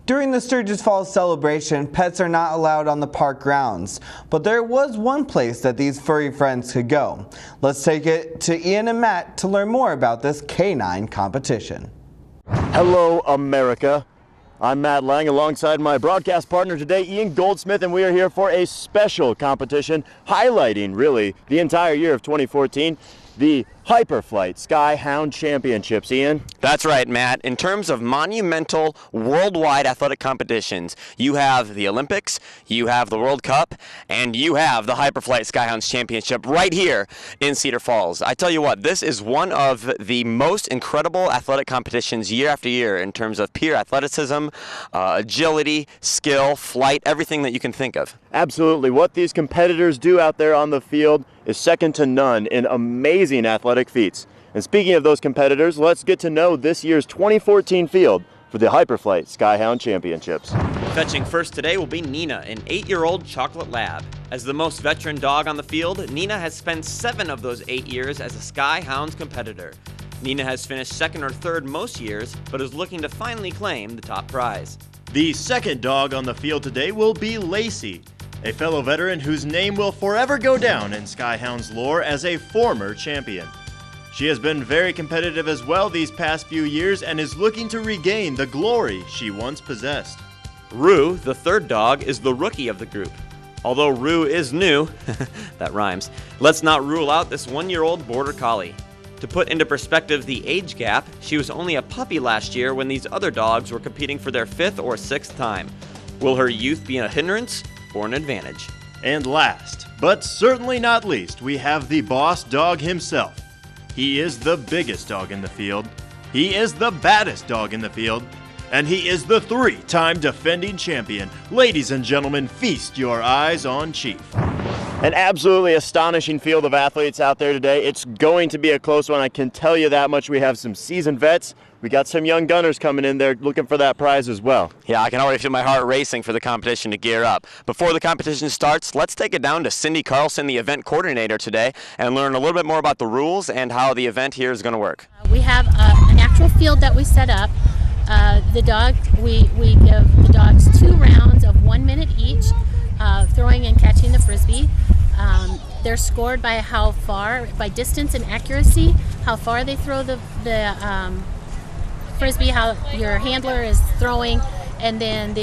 During the Cedar Falls celebration, pets are not allowed on the park grounds, but there was one place that these furry friends could go. Let's take it to Ian and Matt to learn more about this canine competition. Hello, America. I'm Matt Lang alongside my broadcast partner today, Ian Goldsmith, and we are here for a special competition highlighting, really, the entire year of 2014, the Hyperflite Skyhound Championships. Ian? That's right, Matt. In terms of monumental worldwide athletic competitions, you have the Olympics, you have the World Cup, and you have the Hyperflite Skyhounds Championship right here in Cedar Falls. I tell you what, this is one of the most incredible athletic competitions year after year in terms of pure athleticism, agility, skill, flight, everything that you can think of. Absolutely. What these competitors do out there on the field is second to none in amazing athletic feats. And speaking of those competitors, let's get to know this year's 2014 field for the Hyperflite Skyhound Championships. Fetching first today will be Nina, an 8-year-old chocolate lab. As the most veteran dog on the field, Nina has spent 7 of those 8 years as a Skyhounds competitor. Nina has finished second or third most years, but is looking to finally claim the top prize. The second dog on the field today will be Lacey, a fellow veteran whose name will forever go down in Skyhounds lore as a former champion. She has been very competitive as well these past few years and is looking to regain the glory she once possessed. Rue, the third dog, is the rookie of the group. Although Rue is new, that rhymes, let's not rule out this 1-year-old border collie. To put into perspective the age gap, she was only a puppy last year when these other dogs were competing for their 5th or 6th time. Will her youth be a hindrance or an advantage? And last, but certainly not least, we have the boss dog himself. He is the biggest dog in the field, he is the baddest dog in the field, and he is the 3-time defending champion. Ladies and gentlemen, feast your eyes on Chief. An absolutely astonishing field of athletes out there today. It's going to be a close one, I can tell you that much. We have some seasoned vets. We got some young gunners coming in there looking for that prize as well. Yeah, I can already feel my heart racing for the competition to gear up. Before the competition starts, let's take it down to Cindy Carlson, the event coordinator today, and learn a little bit more about the rules and how the event here is going to work. We have an actual field that we set up. We give the dogs 2 rounds of 1 minute each, throwing and catching the frisbee. They're scored by how far, by distance and accuracy, how far they throw the frisbee, how your handler is throwing, and then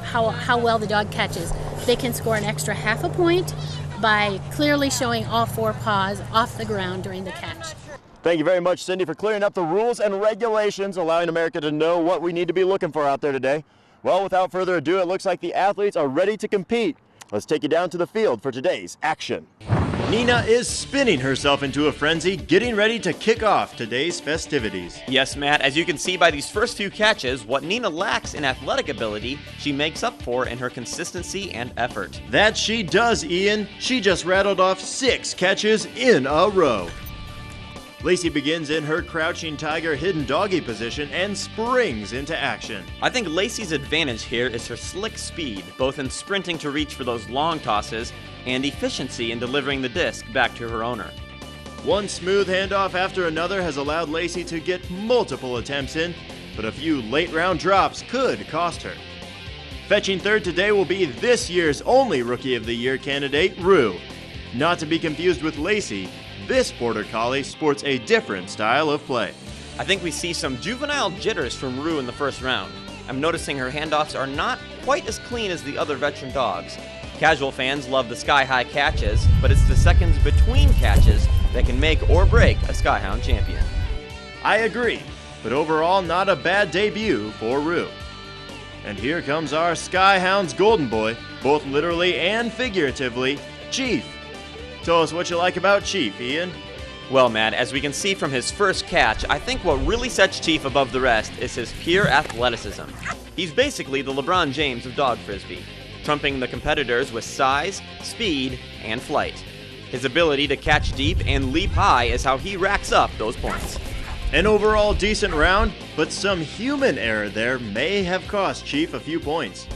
how well the dog catches. They can score an extra half a point by clearly showing all 4 paws off the ground during the catch. Thank you very much, Cindy, for clearing up the rules and regulations, allowing America to know what we need to be looking for out there today. Well, without further ado, it looks like the athletes are ready to compete. Let's take you down to the field for today's action. Nina is spinning herself into a frenzy, getting ready to kick off today's festivities. Yes, Matt, as you can see by these first few catches, what Nina lacks in athletic ability, she makes up for in her consistency and effort. That she does, Ian. She just rattled off 6 catches in a row. Lacey begins in her crouching tiger hidden doggy position and springs into action. I think Lacey's advantage here is her slick speed, both in sprinting to reach for those long tosses and efficiency in delivering the disc back to her owner. One smooth handoff after another has allowed Lacey to get multiple attempts in, but a few late round drops could cost her. Fetching third today will be this year's only Rookie of the Year candidate, Rue. Not to be confused with Lacey, this border collie sports a different style of play. I think we see some juvenile jitters from Rue in the first round. I'm noticing her handoffs are not quite as clean as the other veteran dogs. Casual fans love the sky-high catches, but it's the seconds between catches that can make or break a Skyhound champion. I agree, but overall not a bad debut for Rue. And here comes our Skyhound's golden boy, both literally and figuratively, Chief. Tell us what you like about Chief, Ian. Well, Matt, as we can see from his first catch, I think what really sets Chief above the rest is his pure athleticism. He's basically the LeBron James of dog frisbee, trumping the competitors with size, speed, and flight. His ability to catch deep and leap high is how he racks up those points. An overall decent round, but some human error there may have cost Chief a few points.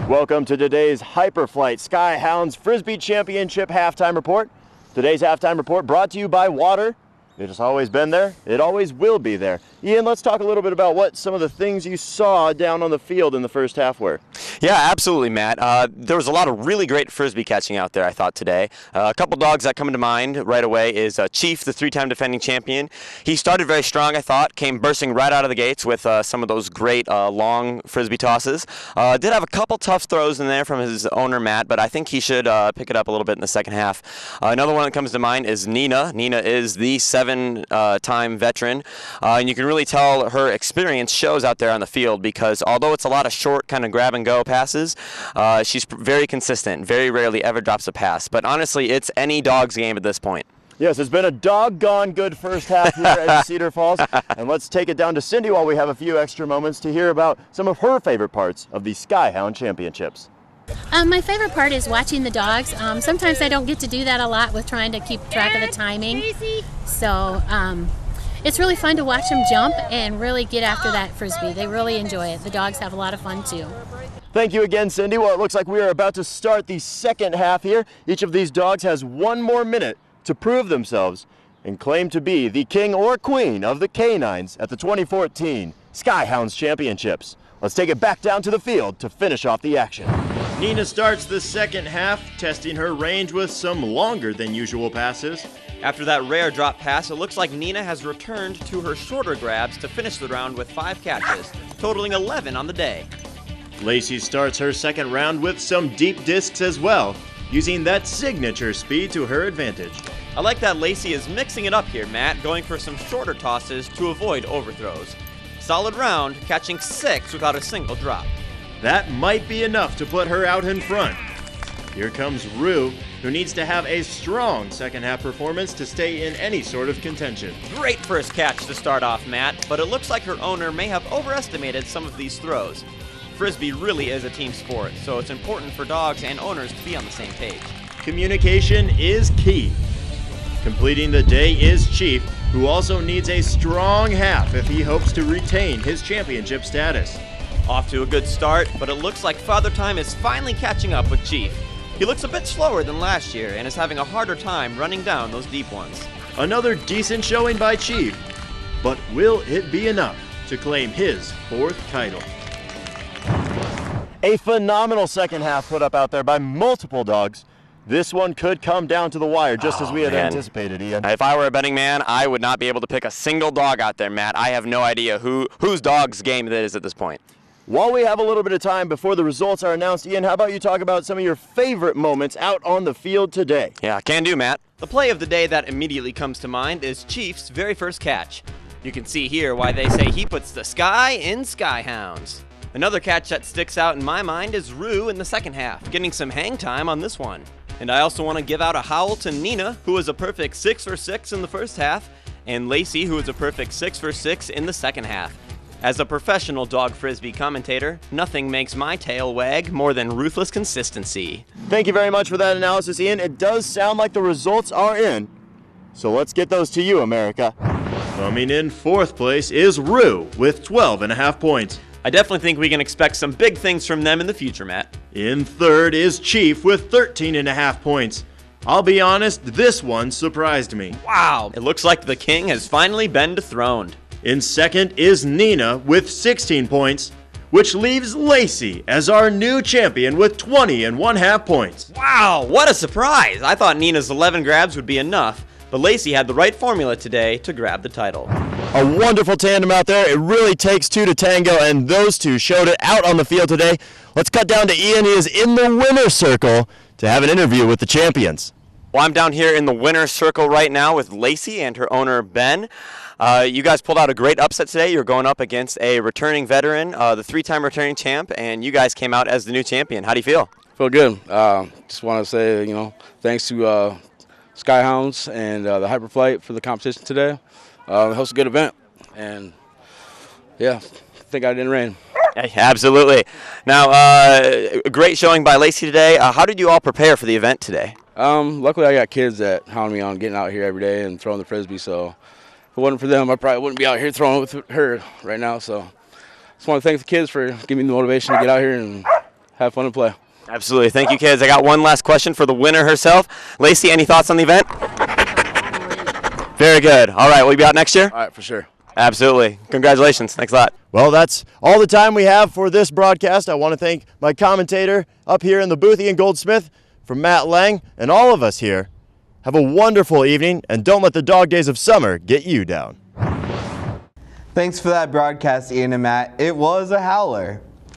Welcome to today's Hyperflite Skyhounds Frisbee Championship Halftime Report. Today's Halftime Report brought to you by Water, It's always been there. It always will be there. Ian, let's talk a little bit about what some of the things you saw down on the field in the first half were. Yeah, absolutely, Matt. There was a lot of really great Frisbee catching out there, I thought, today. A couple dogs that come to mind right away is Chief, the 3-time defending champion. He started very strong, I thought, came bursting right out of the gates with some of those great long Frisbee tosses. Did have a couple tough throws in there from his owner, Matt, but I think he should pick it up a little bit in the second half. Another one that comes to mind is Nina. Nina is the 7-time veteran, and you can really tell her experience shows out there on the field because although it's a lot of short kind of grab-and-go passes, she's very consistent, very rarely ever drops a pass. But honestly, it's any dog's game at this point. Yes, it's been a doggone good first half here at Cedar Falls. And let's take it down to Cindy while we have a few extra moments to hear about some of her favorite parts of the Skyhound Championships. My favorite part is watching the dogs. Sometimes I don't get to do that a lot with trying to keep track of the timing. So it's really fun to watch them jump and really get after that Frisbee. They really enjoy it. The dogs have a lot of fun too. Thank you again, Cindy. Well, it looks like we are about to start the second half here. Each of these dogs has one more minute to prove themselves and claim to be the king or queen of the canines at the 2014 Skyhoundz Championships. Let's take it back down to the field to finish off the action. Nina starts the second half, testing her range with some longer than usual passes. After that rare drop pass, it looks like Nina has returned to her shorter grabs to finish the round with 5 catches, totaling 11 on the day. Lacey starts her second round with some deep discs as well, using that signature speed to her advantage. I like that Lacey is mixing it up here, Matt, going for some shorter tosses to avoid overthrows. Solid round, catching 6 without a single drop. That might be enough to put her out in front. Here comes Rue, who needs to have a strong second half performance to stay in any sort of contention. Great first catch to start off, Matt, but it looks like her owner may have overestimated some of these throws. Frisbee really is a team sport, so it's important for dogs and owners to be on the same page. Communication is key. Completing the day is Chief, who also needs a strong half if he hopes to retain his championship status. Off to a good start, but it looks like Father Time is finally catching up with Chief. He looks a bit slower than last year and is having a harder time running down those deep ones. Another decent showing by Chief, but will it be enough to claim his 4th title? A phenomenal second half put up out there by multiple dogs. This one could come down to the wire, just as we had anticipated, Ian. If I were a betting man, I would not be able to pick a single dog out there, Matt. I have no idea whose dog's game that is at this point. While we have a little bit of time before the results are announced, Ian, how about you talk about some of your favorite moments out on the field today? Yeah, can do, Matt. The play of the day that immediately comes to mind is Chief's very first catch. You can see here why they say he puts the sky in Skyhoundz. Another catch that sticks out in my mind is Rue in the second half, getting some hang time on this one. And I also want to give out a howl to Nina, who was a perfect 6 for 6 in the first half, and Lacey, who was a perfect 6 for 6 in the second half. As a professional dog Frisbee commentator, nothing makes my tail wag more than ruthless consistency. Thank you very much for that analysis, Ian. It does sound like the results are in, so let's get those to you, America. Coming in 4th place is Rue with 12.5 points. I definitely think we can expect some big things from them in the future, Matt. In 3rd is Chief with 13.5 points. I'll be honest, this one surprised me. Wow, it looks like the king has finally been dethroned. In 2nd is Nina with 16 points, which leaves Lacey as our new champion with 20.5 points. Wow, what a surprise! I thought Nina's 11 grabs would be enough, but Lacey had the right formula today to grab the title. A wonderful tandem out there. It really takes two to tango, and those two showed it out on the field today. Let's cut down to Ian. He is in the winner's circle to have an interview with the champions. Well, I'm down here in the winner's circle right now with Lacey and her owner, Ben. You guys pulled out a great upset today. You're going up against a returning veteran, the 3-time returning champ, and you guys came out as the new champion. How do you feel? Feel good. Just want to say, thanks to Skyhoundz and the Hyperflite for the competition today. It was a good event, and yeah, I think I didn't rain. Absolutely. Now, a great showing by Lacey today. How did you all prepare for the event today? Luckily, I got kids that hound me on getting out here every day and throwing the Frisbee, so if it wasn't for them, I probably wouldn't be out here throwing with her right now. So just want to thank the kids for giving me the motivation to get out here and have fun and play. Absolutely. Thank you, kids. I got one last question for the winner herself. Lacey, any thoughts on the event? Very good. All right, will you be out next year? All right, for sure. Absolutely. Congratulations. Thanks a lot. Well, that's all the time we have for this broadcast. I want to thank my commentator up here in the booth, Ian Goldsmith, from Matt Lang, and all of us here. Have a wonderful evening, and don't let the dog days of summer get you down. Thanks for that broadcast, Ian and Matt. It was a howler.